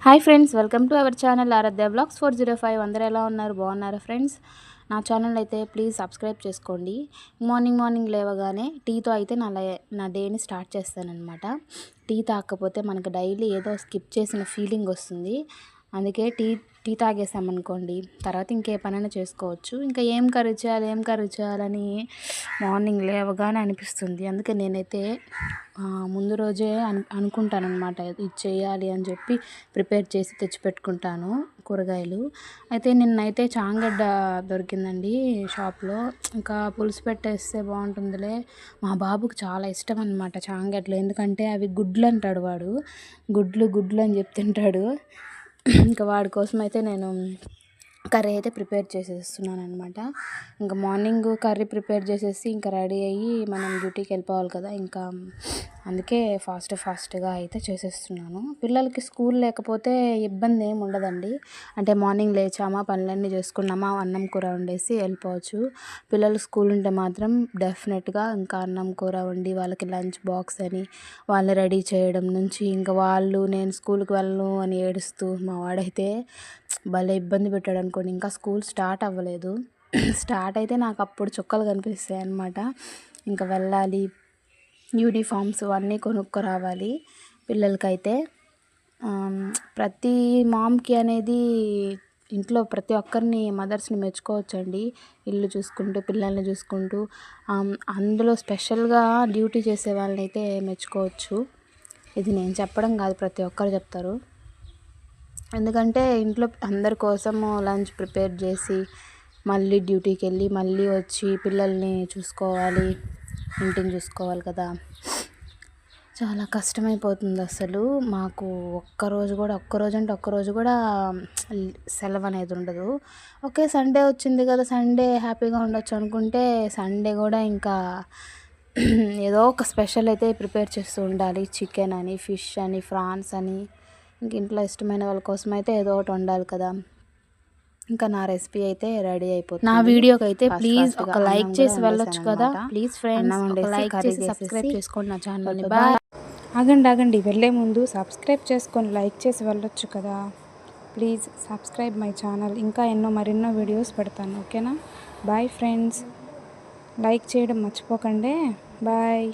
Hi friends, welcome to our channel Aaradhya blogs 405. అందరూ ఎలా ఉన్నారు? బాగున్నారా ఫ్రెండ్స్? నా ఛానల్ అయితే ప్లీజ్ సబ్స్క్రైబ్ చేసుకోండి. మార్నింగ్ లేవగానే టీతో అయితే నా డేని స్టార్ట్ చేస్తానన్నమాట. టీ తాగకపోతే మనకు డైలీ ఏదో స్కిప్ చేసిన ఫీలింగ్ వస్తుంది. అందుకే టీ తాగేసామనుకోండి, తర్వాత ఇంకే పనైనా చేసుకోవచ్చు. ఇంకా ఏం కర్రీ చేయాలని మార్నింగ్ లేవగానే అనిపిస్తుంది. అందుకే నేనైతే ముందు రోజే అనుకుంటానన్నమాట, ఇది చేయాలి అని చెప్పి ప్రిపేర్ చేసి తెచ్చిపెట్టుకుంటాను కూరగాయలు. అయితే నిన్నైతే చాంగడ్డ దొరికిందండి షాప్లో. ఇంకా పులుసు పెట్టేస్తే బాగుంటుందిలే, మా బాబుకు చాలా ఇష్టం అనమాట చాంగడ్డలు. ఎందుకంటే అవి గుడ్లు అంటాడు వాడు, గుడ్లు అని చెప్పి తింటాడు. ఇంకా వాడి కోసం అయితే నేను కర్రీ అయితే ప్రిపేర్ చేసేస్తున్నాను అనమాట. ఇంకా మార్నింగ్ కర్రీ ప్రిపేర్ చేసేసి ఇంకా రెడీ అయ్యి మనం డ్యూటీకి వెళ్ళిపోవాలి కదా, ఇంకా అందుకే ఫాస్ట్గా అయితే చేసేస్తున్నాను. పిల్లలకి స్కూల్ లేకపోతే ఇబ్బంది ఏమి ఉండదండి. అంటే మార్నింగ్ లేచామా, పనులన్నీ చేసుకున్నామా, అన్నం కూర వండేసి వెళ్ళిపోవచ్చు. పిల్లలు స్కూల్ ఉంటే మాత్రం డెఫినెట్గా ఇంకా అన్నం కూర వండి వాళ్ళకి లంచ్ బాక్స్ అని వాళ్ళని రెడీ చేయడం నుంచి, ఇంకా నేను స్కూల్కి వెళ్ళను అని ఏడుస్తూ మా వాడైతే భలే ఇబ్బంది పెట్టాడు అనుకోండి. ఇంకా స్కూల్ స్టార్ట్ అవ్వలేదు. స్టార్ట్ అయితే నాకు అప్పుడు చుక్కలు కనిపిస్తాయి అన్నమాట. ఇంకా వెళ్ళాలి, యూనిఫామ్స్ అన్నీ కొనుక్కోరావాలి పిల్లలకైతే. ప్రతి మామ్కి అనేది ఇంట్లో ప్రతి ఒక్కరిని మదర్స్ని మెచ్చుకోవచ్చండి. ఇల్లు చూసుకుంటూ పిల్లల్ని చూసుకుంటూ, అందులో స్పెషల్గా డ్యూటీ చేసే వాళ్ళని అయితే మెచ్చుకోవచ్చు. ఇది నేను చెప్పడం కాదు, ప్రతి ఒక్కరు చెప్తారు. ఎందుకంటే ఇంట్లో అందరి కోసము లంచ్ ప్రిపేర్ చేసి మళ్ళీ డ్యూటీకి వెళ్ళి మళ్ళీ వచ్చి పిల్లల్ని చూసుకోవాలి, ఇంటిని చూసుకోవాలి కదా, చాలా కష్టమైపోతుంది అసలు. మాకు ఒక్కరోజు కూడా సెలవు అనేది ఉండదు. ఓకే, సండే వచ్చింది కదా, సండే హ్యాపీగా ఉండొచ్చు అనుకుంటే సండే కూడా ఇంకా ఏదో ఒక స్పెషల్ అయితే ప్రిపేర్ చేస్తూ ఉండాలి. చికెన్ అని, ఫిష్ అని, ఫ్రాన్స్ అని, ఇంక ఇంట్లో ఇష్టమైన వాళ్ళ కోసం అయితే ఏదో ఒకటి వండాలి కదా. ఇంకా నా రెసిపీ అయితే రెడీ అయిపోతుంది. నా వీడియోకి అయితే ప్లీజ్ ఒక లైక్ చేసి వెళ్ళొచ్చు కదా. ప్లీజ్ ఫ్రెండ్స్, ఒక లైక్ చేసి సబ్స్క్రైబ్ చేసుకోండి నా ఛానల్ని. బాయ్. ఆగండి, వెళ్ళే ముందు సబ్స్క్రైబ్ చేసుకొని లైక్ చేసి వెళ్ళొచ్చు కదా. Please subscribe my channel. ఇంకా మరెన్నో వీడియోస్ పెడతాను, ఓకేనా? బాయ్ ఫ్రెండ్స్, లైక్ చేయడం మర్చిపోకండి. బాయ్.